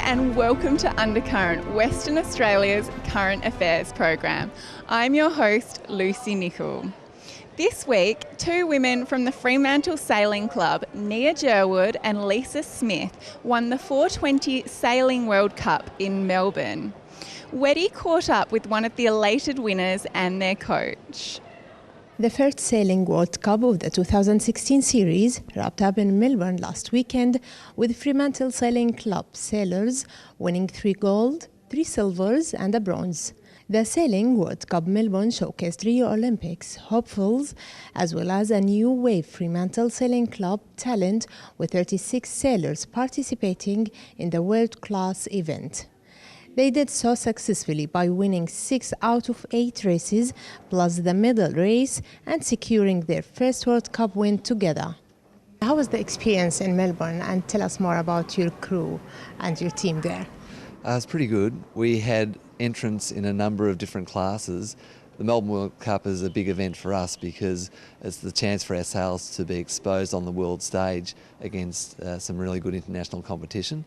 and welcome to Undercurrent, Western Australia's current affairs program. I'm your host, Lucy Nichol. This week, two women from the Fremantle Sailing Club, Nia Jerwood and Lisa Smith, won the 420 Sailing World Cup in Melbourne. Weddy caught up with one of the elated winners and their coach. The first Sailing World Cup of the 2016 series wrapped up in Melbourne last weekend with Fremantle Sailing Club sailors winning 3 gold, 3 silvers and a bronze. The Sailing World Cup Melbourne showcased Rio Olympics hopefuls as well as a new wave Fremantle Sailing Club talent with 36 sailors participating in the world-class event. They did so successfully by winning 6 out of 8 races, plus the medal race, and securing their first World Cup win together. How was the experience in Melbourne? And tell us more about your crew and your team there. It was pretty good. We had entrants in a number of different classes. The Melbourne World Cup is a big event for us because it's the chance for our sails to be exposed on the world stage against some really good international competition.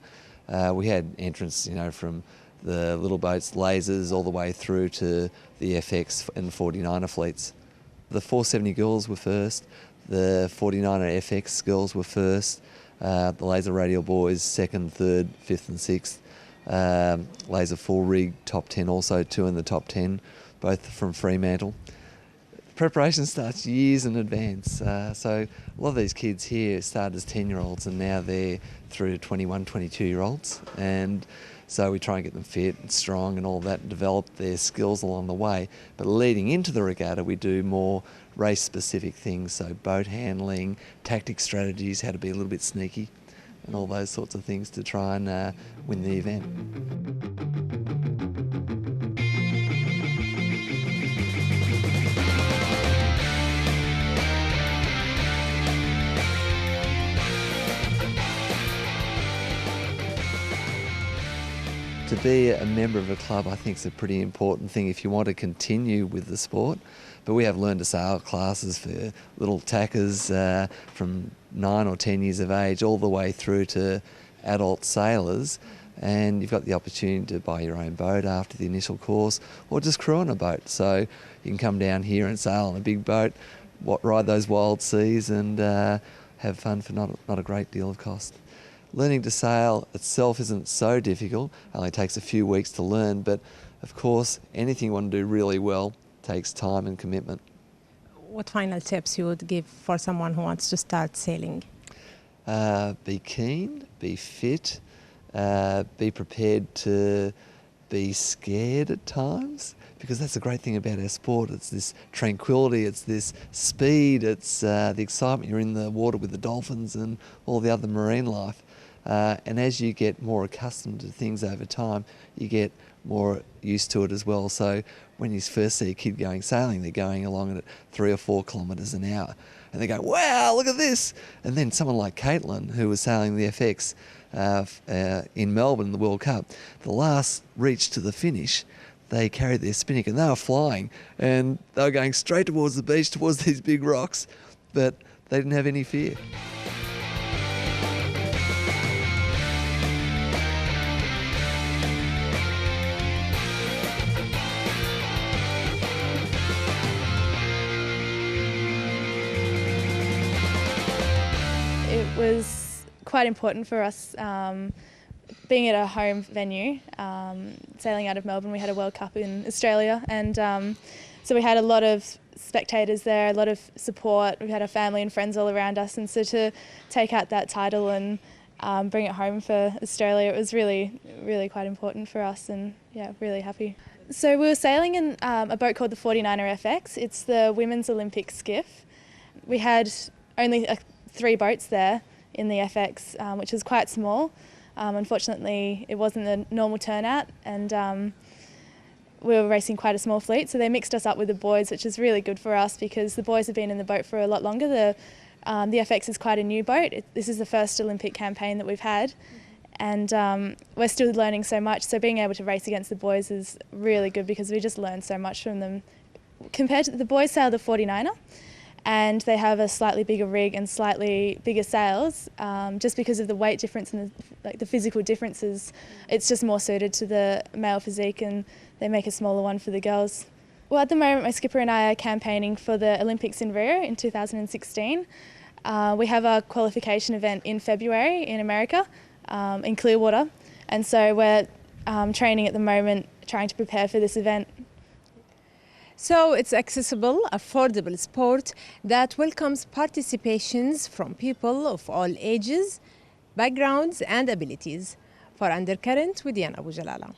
We had entrants, from the little boats, lasers, all the way through to the FX and 49er fleets. The 470 girls were first, the 49er FX girls were first, the laser radial boys second, third, fifth and 6th. Laser full rig top 10 also, 2 in the top 10, both from Fremantle. Preparation starts years in advance, so a lot of these kids here started as 10-year-olds and now they're through to 21, 22-year-olds, and so we try and get them fit and strong and all that and develop their skills along the way. But leading into the regatta we do more race-specific things, so boat handling, tactic strategies, how to be a little bit sneaky and all those sorts of things to try and win the event. To be a member of a club, I think, is a pretty important thing if you want to continue with the sport. But we have learn to sail classes for little tackers from 9 or 10 years of age all the way through to adult sailors. And you've got the opportunity to buy your own boat after the initial course or just crew on a boat. So you can come down here and sail on a big boat, ride those wild seas and have fun for not a great deal of cost. Learning to sail itself isn't so difficult, it only takes a few weeks to learn, but of course anything you want to do really well takes time and commitment. What final tips you would give for someone who wants to start sailing? Be keen, be fit, be prepared to be scared at times, because that's the great thing about our sport. It's this tranquility, it's this speed, it's the excitement. You're in the water with the dolphins and all the other marine life. And as you get more accustomed to things over time, you get more used to it as well. So when you first see a kid going sailing, they're going along at 3 or 4 kilometres an hour. And they go, wow, look at this. And then someone like Caitlin, who was sailing the FX in Melbourne, the World Cup, the last reach to the finish, they carried their spinnaker and they were flying and they were going straight towards the beach, towards these big rocks, but they didn't have any fear. It was quite important for us being at a home venue, sailing out of Melbourne. We had a World Cup in Australia and so we had a lot of spectators there, a lot of support. We had our family and friends all around us, and so to take out that title and bring it home for Australia, it was really, really quite important for us, and yeah, really happy. So we were sailing in a boat called the 49er FX. It's the women's Olympic skiff. We had only 3 boats there in the FX, which is quite small. Unfortunately, it wasn't the normal turnout, and we were racing quite a small fleet, so they mixed us up with the boys, which is really good for us because the boys have been in the boat for a lot longer. The FX is quite a new boat. This is the first Olympic campaign that we've had, and we're still learning so much, so being able to race against the boys is really good because we just learn so much from them. Compared to the boys sail the 49er, and they have a slightly bigger rig and slightly bigger sails, just because of the weight difference and the physical differences. It's just more suited to the male physique, and they make a smaller one for the girls. Well, at the moment, my skipper and I are campaigning for the Olympics in Rio in 2016. We have a qualification event in February in America, in Clearwater, and so we're training at the moment, trying to prepare for this event. So it's accessible, affordable sport that welcomes participations from people of all ages, backgrounds and abilities. For Undercurrent, with Diana Abu Jalala.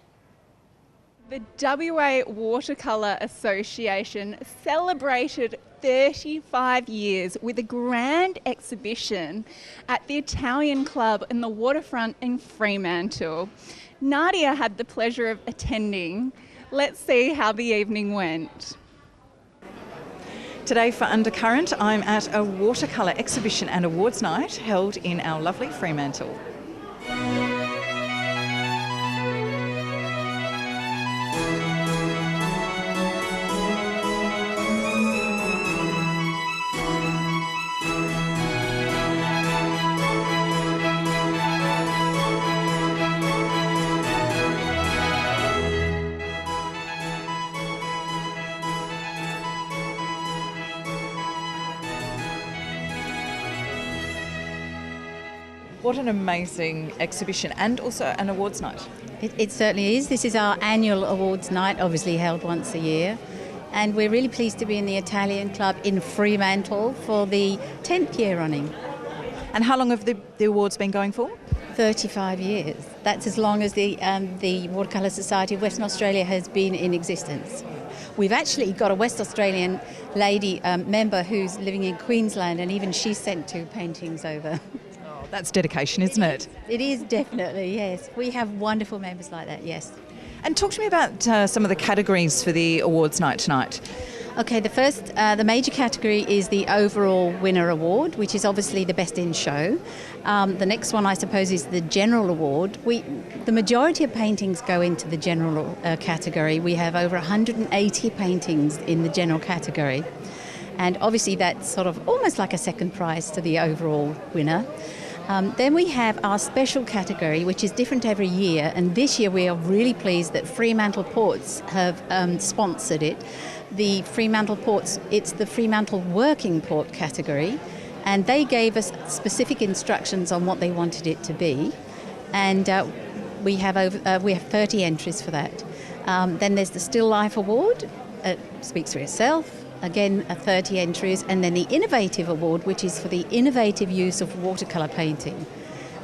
The WA Watercolour Association celebrated 35 years with a grand exhibition at the Italian Club in the waterfront in Fremantle. Nadia had the pleasure of attending. Let's see how the evening went. Today for Undercurrent, I'm at a watercolour exhibition and awards night held in our lovely Fremantle. What an amazing exhibition, and also an awards night. It certainly is. This is our annual awards night, obviously held once a year. And we're really pleased to be in the Italian Club in Fremantle for the 10th year running. And how long have the awards been going for? 35 years. That's as long as the Watercolour Society of Western Australia has been in existence. We've actually got a West Australian lady member who's living in Queensland, and even she sent 2 paintings over. That's dedication, isn't it? It is, definitely, yes. We have wonderful members like that, yes. And talk to me about some of the categories for the awards night tonight. Okay, the major category is the overall winner award, which is obviously the best in show. The next one, I suppose, is the general award. The majority of paintings go into the general category. We have over 180 paintings in the general category. And obviously that's sort of almost like a second prize to the overall winner. Then we have our special category, which is different every year, and this year we are really pleased that Fremantle Ports have sponsored it. The Fremantle Ports, it's the Fremantle Working Port category, and they gave us specific instructions on what they wanted it to be, and we have 30 entries for that. Then there's the Still Life Award, speaks for itself. Again, 30 entries, and then the Innovative Award, which is for the innovative use of watercolour painting.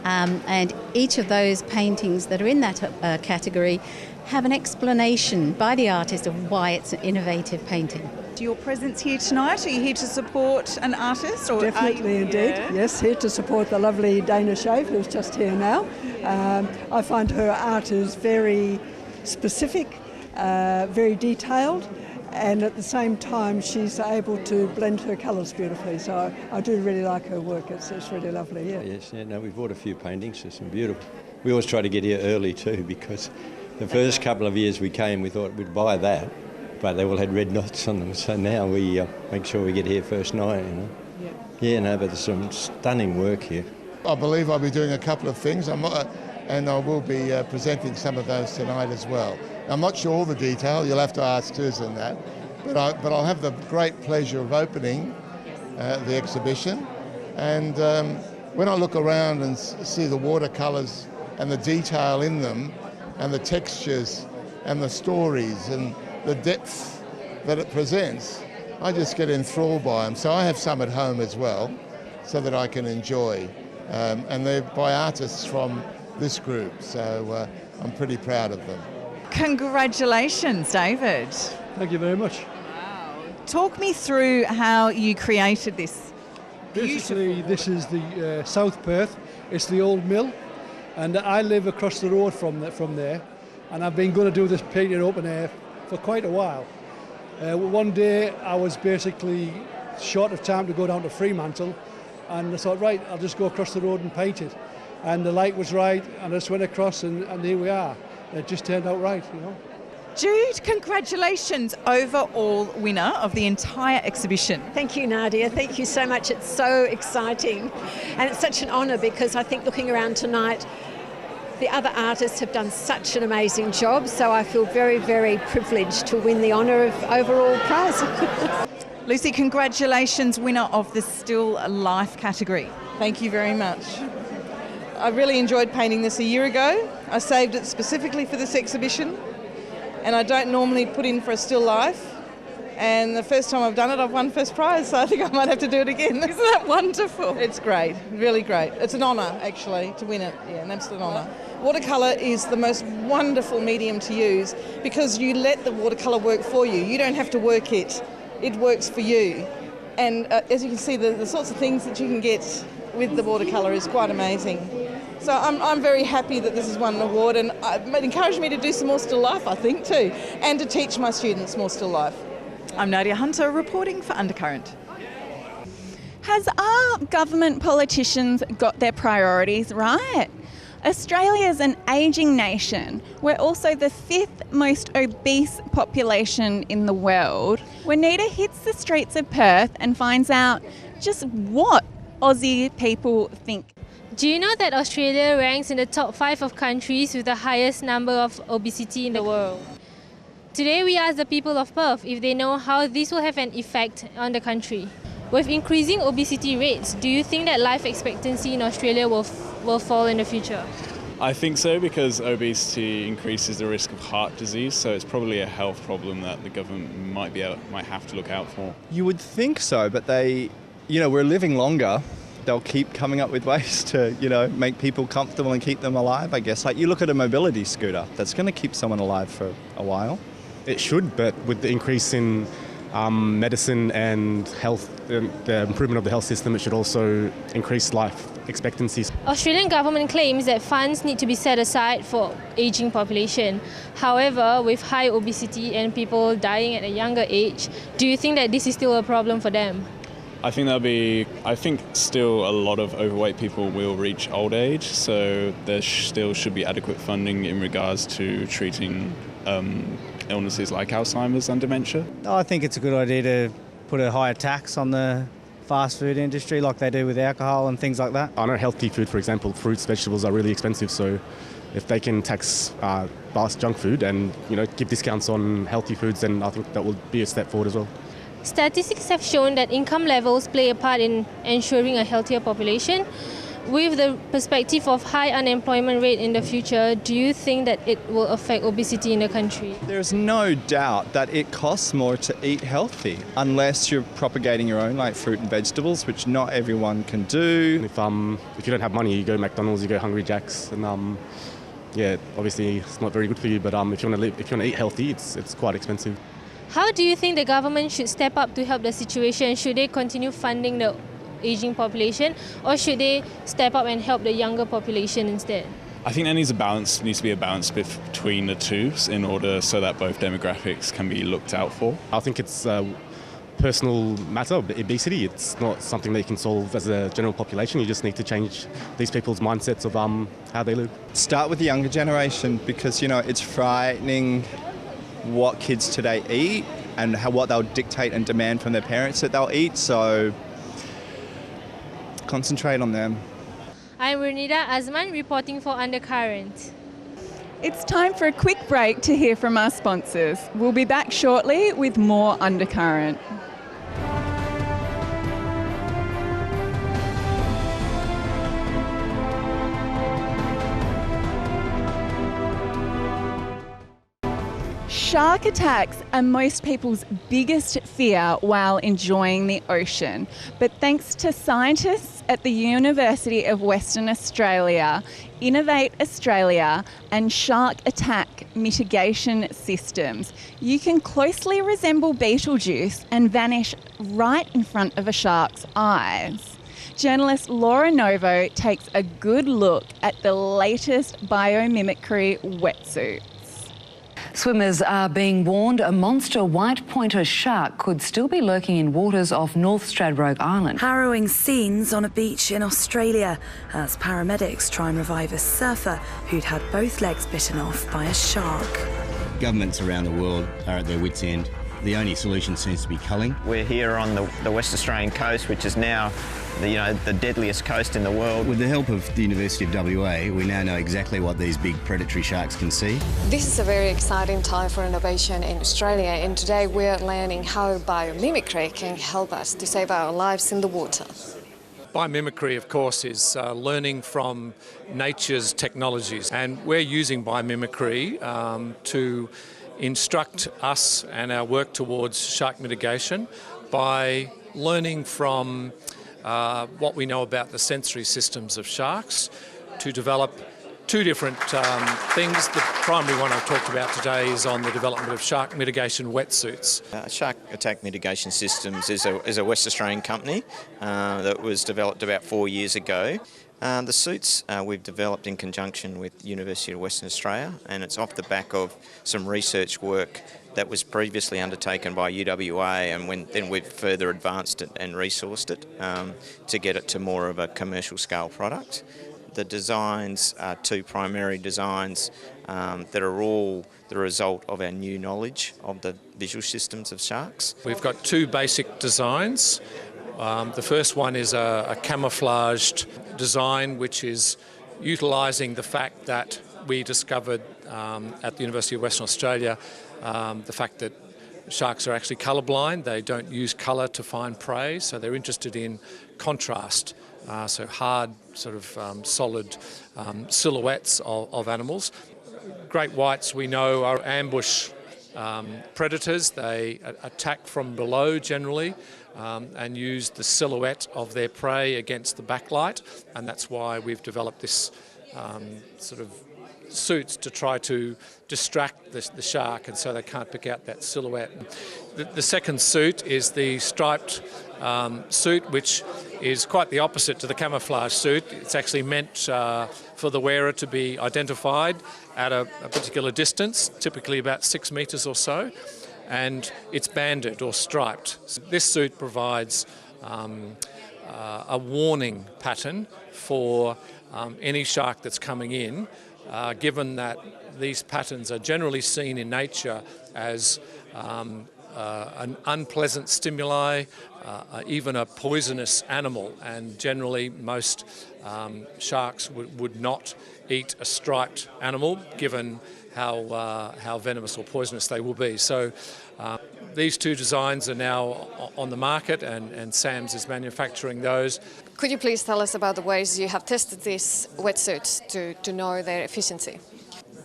And each of those paintings that are in that category have an explanation by the artist of why it's an innovative painting. Your presence here tonight, are you here to support an artist? Or Definitely, indeed. Yeah. Yes, here to support the lovely Dana Shave, who's just here now. I find her art is very specific, very detailed, and at the same time she's able to blend her colours beautifully, so I do really like her work. It's really lovely. Yeah. Yes, no, we've bought a few paintings, there's some beautiful. We always try to get here early too, because the first couple of years we came we thought we'd buy that, but they all had red knots on them, so now we make sure we get here first night, you know. Yeah, no, but there's some stunning work here. I believe I'll be doing a couple of things, and I will be presenting some of those tonight as well. I'm not sure all the detail, you'll have to ask Susan that, but I'll have the great pleasure of opening the exhibition, and when I look around and see the watercolours and the detail in them, and the textures and the stories and the depth that it presents, I just get enthralled by them. So I have some at home as well, so that I can enjoy, and they're by artists from this group, so I'm pretty proud of them. Congratulations, David. Thank you very much. Wow. Talk me through how you created this. Basically, this is the South Perth. It's the old mill, and I live across the road from there, and I've been going to do this painting open air for quite a while. One day I was basically short of time to go down to Fremantle, and I thought, right, I'll just go across the road and paint it. And the light was right, and I just went across, and here we are. It just turned out right, you know. Jude, congratulations, overall winner of the entire exhibition. Thank you, Nadia. Thank you so much. It's so exciting. And it's such an honour because I think looking around tonight, the other artists have done such an amazing job. So I feel very, very privileged to win the honour of overall prize. Lucy, congratulations, winner of the Still Life category. Thank you very much. I really enjoyed painting this a year ago. I saved it specifically for this exhibition, and I don't normally put in for a still life. And the first time I've done it, I've won first prize, so I think I might have to do it again. Isn't that wonderful? It's great, really great. It's an honour, actually, to win it. Yeah, an absolute honour. Watercolour is the most wonderful medium to use because you let the watercolour work for you. You don't have to work it. It works for you. And as you can see, the sorts of things that you can get with the watercolour is quite amazing. So I'm very happy that this has won an award, and it encouraged me to do some more still life, I think, too, and to teach my students more still life. I'm Nadia Hunter reporting for Undercurrent. Has our government politicians got their priorities right? Australia's an ageing nation. We're also the 5th most obese population in the world. Juanita hits the streets of Perth and finds out just what Aussie people think. Do you know that Australia ranks in the top 5 of countries with the highest number of obesity in the world? Today we ask the people of Perth if they know how this will have an effect on the country. With increasing obesity rates, do you think that life expectancy in Australia will fall in the future? I think so, because obesity increases the risk of heart disease, so it's probably a health problem that the government might have to look out for. You would think so, but we're living longer. They'll keep coming up with ways to, make people comfortable and keep them alive, I guess. Like you look at a mobility scooter, that's going to keep someone alive for a while. It should, but with the increase in medicine and health, the improvement of the health system, it should also increase life expectancies. Australian government claims that funds need to be set aside for ageing population. However, with high obesity and people dying at a younger age, do you think that this is still a problem for them? I think still a lot of overweight people will reach old age, so there still should be adequate funding in regards to treating illnesses like Alzheimer's and dementia. I think it's a good idea to put a higher tax on the fast food industry like they do with alcohol and things like that. I know healthy food, for example, fruits, vegetables are really expensive, so if they can tax fast junk food and give discounts on healthy foods, then I think that will be a step forward as well. Statistics have shown that income levels play a part in ensuring a healthier population. With the perspective of high unemployment rate in the future, do you think that it will affect obesity in the country? There's no doubt that it costs more to eat healthy unless you're propagating your own like fruit and vegetables, which not everyone can do. If you don't have money, you go McDonald's, you go Hungry Jack's, and obviously it's not very good for you. But if you want to eat healthy, it's quite expensive. How do you think the government should step up to help the situation? Should they continue funding the ageing population, or should they step up and help the younger population instead? I think there needs to be a balance between the two in order so that both demographics can be looked out for. I think it's a personal matter, obesity. It's not something that you can solve as a general population. You just need to change these people's mindsets of how they live. Start with the younger generation because, it's frightening what kids today eat and what they'll dictate and demand from their parents that they'll eat. So concentrate on them. I'm Renida Azman reporting for Undercurrent. It's time for a quick break to hear from our sponsors. We'll be back shortly with more Undercurrent. Shark attacks are most people's biggest fear while enjoying the ocean. But thanks to scientists at the University of Western Australia, Innovate Australia and Shark Attack Mitigation Systems, you can closely resemble Beetlejuice and vanish right in front of a shark's eyes. Journalist Laura Novo takes a good look at the latest Bio-mimicry wetsuit. Swimmers are being warned a monster white pointer shark could still be lurking in waters off North Stradbroke Island. Harrowing scenes on a beach in Australia as paramedics try and revive a surfer who'd had both legs bitten off by a shark. Governments around the world are at their wits' end. The only solution seems to be culling. We're here on the West Australian coast, which is now the deadliest coast in the world. With the help of the University of WA, we now know exactly what these big predatory sharks can see. This is a very exciting time for innovation in Australia, and today we're learning how biomimicry can help us to save our lives in the water. Biomimicry, of course, is learning from nature's technologies, and we're using biomimicry to instruct us and our work towards shark mitigation by learning from what we know about the sensory systems of sharks to develop two different things. The primary one I've talked about today is on the development of shark mitigation wetsuits. Shark Attack Mitigation Systems is a West Australian company that was developed about 4 years ago. The suits we've developed in conjunction with the University of Western Australia, and it's off the back of some research work that was previously undertaken by UWA, and then we've further advanced it and resourced it to get it to more of a commercial scale product. The designs are two primary designs that are all the result of our new knowledge of the visual systems of sharks. We've got two basic designs. The first one is a camouflaged design, which is utilising the fact that we discovered at the University of Western Australia the fact that sharks are actually colourblind. They don't use colour to find prey, so they're interested in contrast, so hard, sort of solid silhouettes of animals. Great whites, we know, are ambush predators. They attack from below generally and use the silhouette of their prey against the backlight, and that's why we've developed this sort of suits to try to distract the shark, and so they can't pick out that silhouette. The second suit is the striped suit, which is quite the opposite to the camouflage suit. It's actually meant for the wearer to be identified at a particular distance, typically about 6 metres or so, and it's banded or striped. This suit provides a warning pattern for any shark that's coming in, given that these patterns are generally seen in nature as an unpleasant stimuli, even a poisonous animal, and generally most sharks would not eat a striped animal, given how venomous or poisonous they will be. So these two designs are now on the market, and SAMS is manufacturing those. Could you please tell us about the ways you have tested these wetsuits to know their efficiency?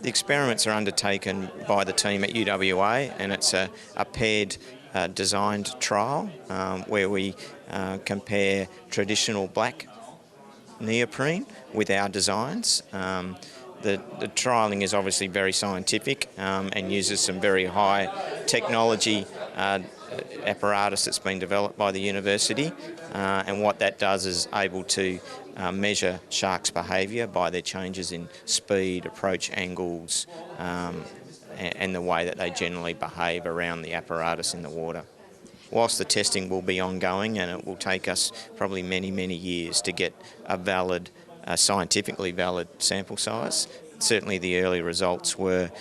The experiments are undertaken by the team at UWA, and it's a paired designed trial where we compare traditional black neoprene with our designs. The trialling is obviously very scientific and uses some very high technology apparatus that's been developed by the university, and what that does is able to measure sharks' behaviour by their changes in speed, approach angles, and the way that they generally behave around the apparatus in the water. Whilst the testing will be ongoing, and it will take us probably many, many years to get a valid, scientifically valid sample size, certainly the early results were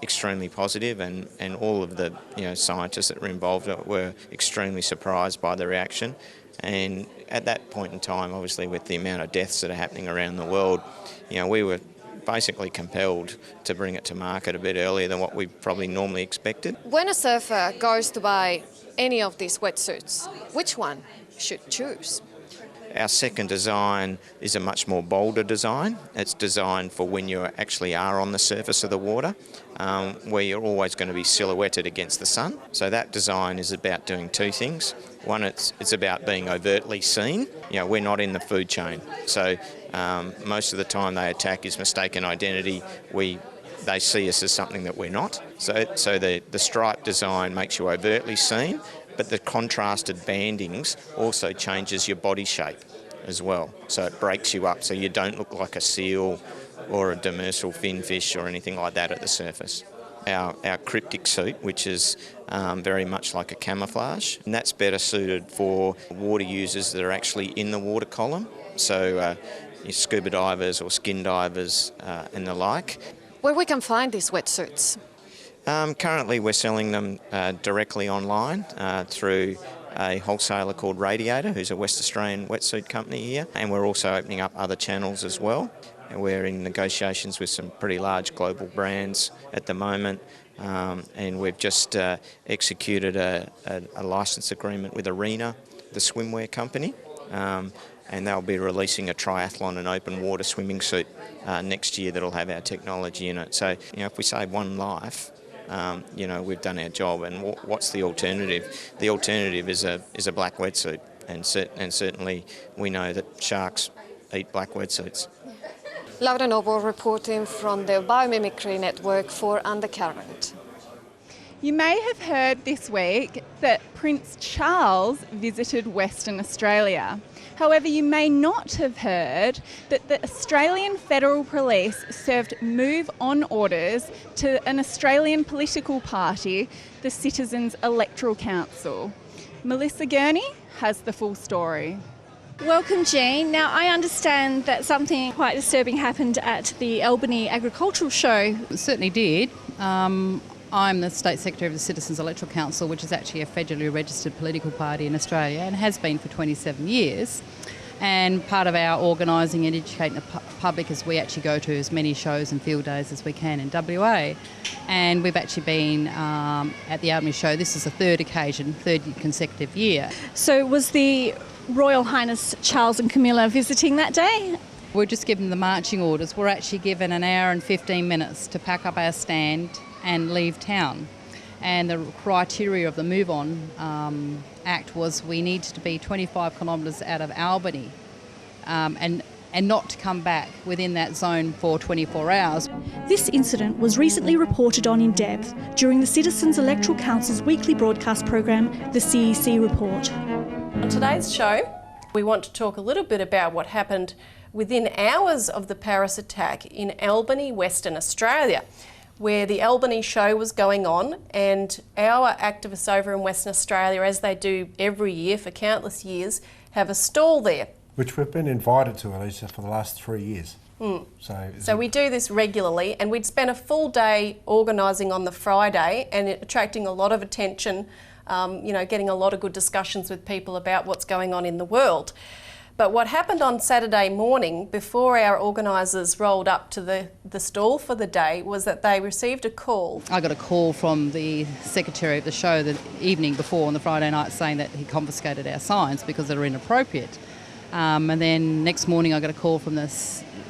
extremely positive, and all of the scientists that were involved were extremely surprised by the reaction. And at that point in time, obviously with the amount of deaths that are happening around the world, we were basically compelled to bring it to market a bit earlier than what we probably normally expected. When a surfer goes to buy any of these wetsuits, which one should choose? Our second design is a much more bolder design. It's designed for when you actually are on the surface of the water, where you're always going to be silhouetted against the sun. So that design is about doing two things. One, it's about being overtly seen. We're not in the food chain, so most of the time they attack is mistaken identity. They see us as something that we're not. So the stripe design makes you overtly seen, but the contrasted bandings also changes your body shape as well. So it breaks you up so you don't look like a seal or a demersal finfish or anything like that at the surface. Our cryptic suit, which is very much like a camouflage, and that's better suited for water users that are actually in the water column, so your scuba divers or skin divers and the like. Where we can find these wetsuits? Currently we're selling them directly online through a wholesaler called Radiator, who's a West Australian wetsuit company here, and we're also opening up other channels as well. And we're in negotiations with some pretty large global brands at the moment, and we've just executed a license agreement with Arena, the swimwear company, and they'll be releasing a triathlon and open water swimming suit next year that'll have our technology in it. So, if we save one life, we've done our job. And what's the alternative? The alternative is a black wetsuit, and certainly we know that sharks eat black wetsuits. Laura Noble reporting from the Bio-mimicry network for Undercurrent. You may have heard this week that Prince Charles visited Western Australia. However, you may not have heard that the Australian Federal Police served move-on orders to an Australian political party, the Citizens Electoral Council. Melissa Gurney has the full story. Welcome, Jean. Now, I understand that something quite disturbing happened at the Albany Agricultural Show. It certainly did. I'm the State Secretary of the Citizens Electoral Council, which is actually a federally registered political party in Australia and has been for 27 years. And part of our organising and educating the public is we actually go to as many shows and field days as we can in WA. And we've actually been at the Albany Show. This is the third consecutive year. So was the Royal Highness Charles and Camilla visiting that day? We're just given the marching orders. We're actually given an hour and 15 minutes to pack up our stand and leave town. And the criteria of the Move On Act was we needed to be 25 kilometres out of Albany and not to come back within that zone for 24 hours. This incident was recently reported on in depth during the Citizens Electoral Council's weekly broadcast program, the CEC Report. On today's show, we want to talk a little bit about what happened within hours of the Paris attack in Albany, Western Australia, where the Albany show was going on, and our activists over in Western Australia, as they do every year for countless years, have a stall there. Which we've been invited to, Alicia, for the last 3 years. So we do this regularly, and we'd spent a full day organising on the Friday and attracting a lot of attention, getting a lot of good discussions with people about what's going on in the world. But what happened on Saturday morning, before our organisers rolled up to the stall for the day, was that they received a call. I got a call from the secretary of the show the evening before on the Friday night saying that he confiscated our signs because they're inappropriate. And then next morning I got a call from the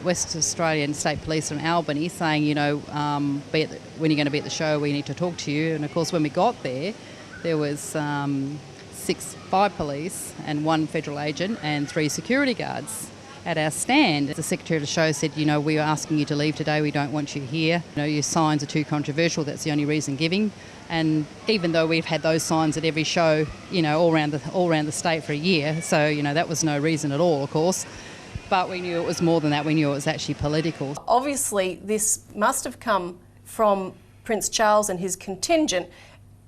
West Australian State Police in Albany saying, when you're going to be at the show, we need to talk to you. And of course, when we got there, there was 5 police and 1 federal agent and 3 security guards at our stand. The secretary of the show said, we are asking you to leave today, we don't want you here. Your signs are too controversial, that's the only reason giving. And even though we've had those signs at every show, all around the state for a year, so, that was no reason at all, of course. But we knew it was more than that, we knew it was actually political. Obviously, this must have come from Prince Charles and his contingent.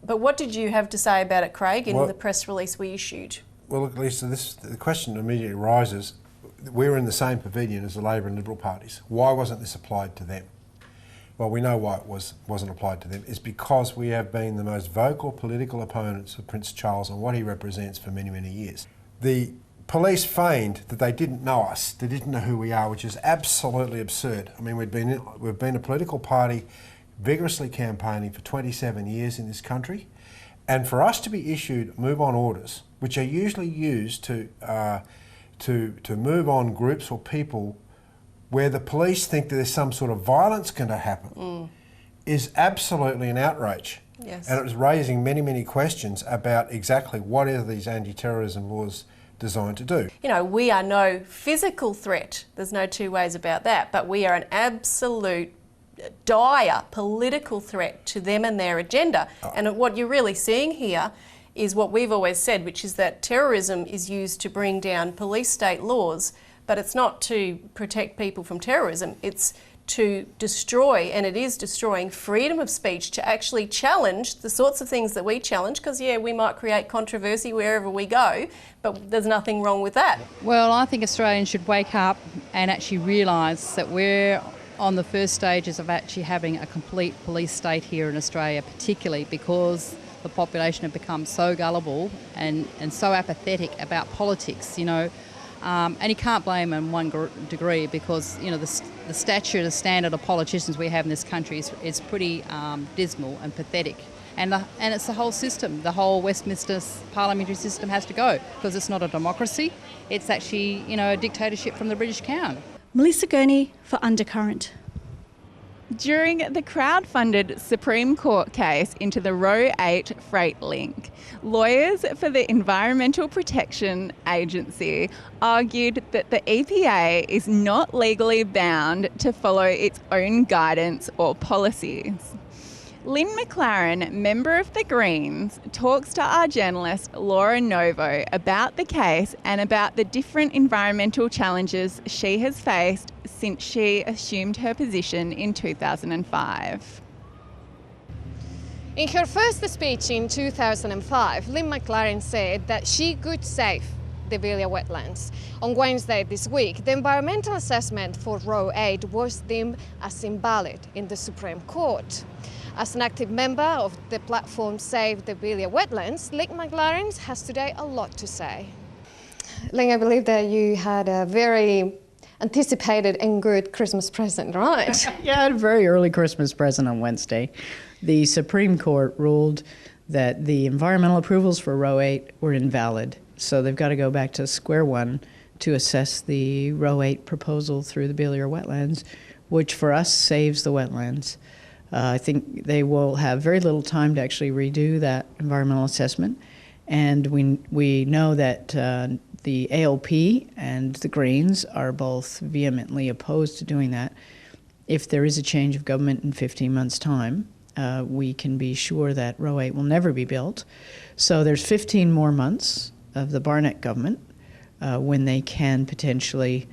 But what did you have to say about it, Craig, in the press release we issued? Well, look, Lisa, the question immediately arises, we were in the same pavilion as the Labor and Liberal parties. Why wasn't this applied to them? Well, we know why it wasn't applied to them. It's because we have been the most vocal political opponents of Prince Charles and what he represents for many, many years. The police feigned that they didn't know us, they didn't know who we are, which is absolutely absurd. I mean, we've been a political party vigorously campaigning for 27 years in this country, and for us to be issued move-on orders, which are usually used to move on groups or people where the police think that there's some sort of violence going to happen, is absolutely an outrage. Yes. And it was raising many, many questions about exactly what are these anti-terrorism laws designed to do. We are no physical threat, there's no two ways about that, but we are an absolute dire political threat to them and their agenda. And what you're really seeing here is what we've always said, which is that terrorism is used to bring down police state laws, but it's not to protect people from terrorism, it's to destroy, and it is destroying, freedom of speech, to actually challenge the sorts of things that we challenge, because we might create controversy wherever we go, but there's nothing wrong with that. Well, I think Australians should wake up and actually realise that we're on the first stages of actually having a complete police state here in Australia, particularly because the population have become so gullible and so apathetic about politics, and you can't blame them in one degree because, the stature, the standard of politicians we have in this country is pretty dismal and pathetic. And it's the whole system. The whole Westminster parliamentary system has to go because it's not a democracy. It's actually, a dictatorship from the British Crown. Melissa Gurney for Undercurrent. During the crowd-funded Supreme Court case into the Row 8 freight link, lawyers for the Environmental Protection Agency argued that the EPA is not legally bound to follow its own guidance or policies. Lynn McLaren, member of the Greens, talks to our journalist Laura Novo about the case and about the different environmental challenges she has faced since she assumed her position in 2005. In her first speech in 2005, Lynn McLaren said that she could save the Belia wetlands. On Wednesday this week, the environmental assessment for Row 8 was deemed as invalid in the Supreme Court. As an active member of the platform Save the Belia Wetlands, Lynn McLaren has today a lot to say. Lynn, I believe that you had a very anticipated and good Christmas present, right? Yeah, I had a very early Christmas present on Wednesday. The Supreme Court ruled that the environmental approvals for Row 8 were invalid, so they've got to go back to square one to assess the Row 8 proposal through the Belia Wetlands, which for us saves the wetlands. I think they will have very little time to actually redo that environmental assessment, and we know that the ALP and the Greens are both vehemently opposed to doing that. If there is a change of government in 15 months' time, we can be sure that Row 8 will never be built. So there's 15 more months of the Barnett government when they can potentially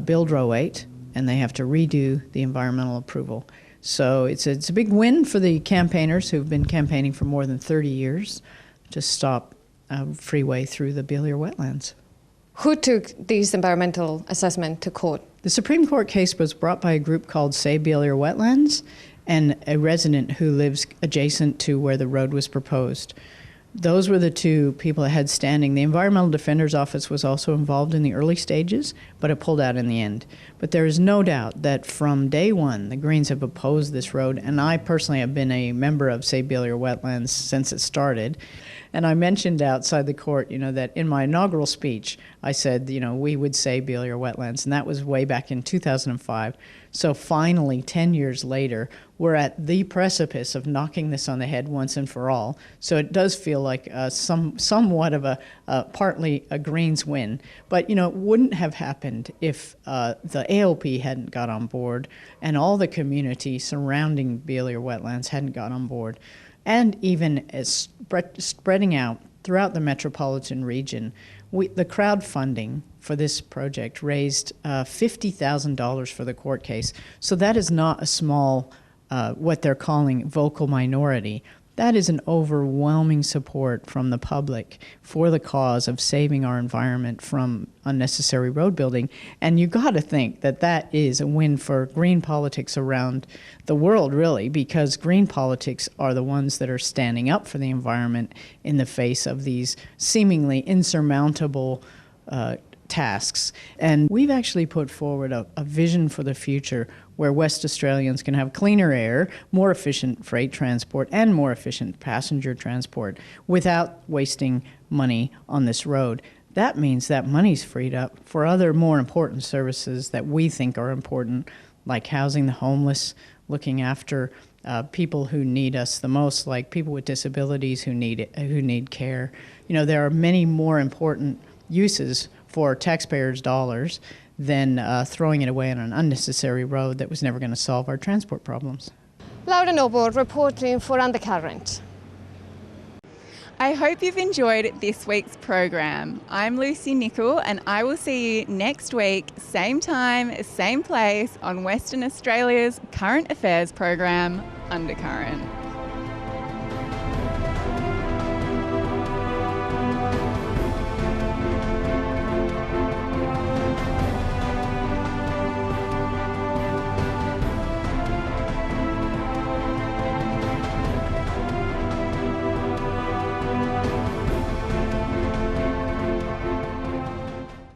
build Row 8, and they have to redo the environmental approval. So it's a big win for the campaigners who've been campaigning for more than 30 years to stop freeway through the Belia wetlands. Who took this environmental assessment to court? The Supreme Court case was brought by a group called Save Belia Wetlands and a resident who lives adjacent to where the road was proposed. Those were the two people that had standing. The Environmental Defender's Office was also involved in the early stages, but it pulled out in the end. But there is no doubt that from day one, the Greens have opposed this road, and I personally have been a member of Save Belia Wetlands since it started. And I mentioned outside the court, that in my inaugural speech, I said, we would save Belia Wetlands, and that was way back in 2005. So finally, 10 years later, we're at the precipice of knocking this on the head once and for all. So it does feel like somewhat of partly a Greens win. But, it wouldn't have happened if the ALP hadn't got on board and all the community surrounding Belia Wetlands hadn't got on board. And even as spreading out throughout the metropolitan region, the crowdfunding for this project raised $50,000 for the court case. So that is not a small, what they're calling vocal minority. That is an overwhelming support from the public for the cause of saving our environment from unnecessary road building. And you got to think that that is a win for green politics around the world, really, because green politics are the ones that are standing up for the environment in the face of these seemingly insurmountable tasks. And we've actually put forward a vision for the future where West Australians can have cleaner air, more efficient freight transport, and more efficient passenger transport without wasting money on this road. That means that money's freed up for other more important services that we think are important, like housing the homeless, looking after people who need us the most, like people with disabilities who need care. There are many more important uses for taxpayers' dollars than throwing it away on an unnecessary road that was never going to solve our transport problems. Laura Novo reporting for Undercurrent. I hope you've enjoyed this week's program. I'm Lucy Nichol, and I will see you next week, same time, same place, on Western Australia's current affairs program, Undercurrent.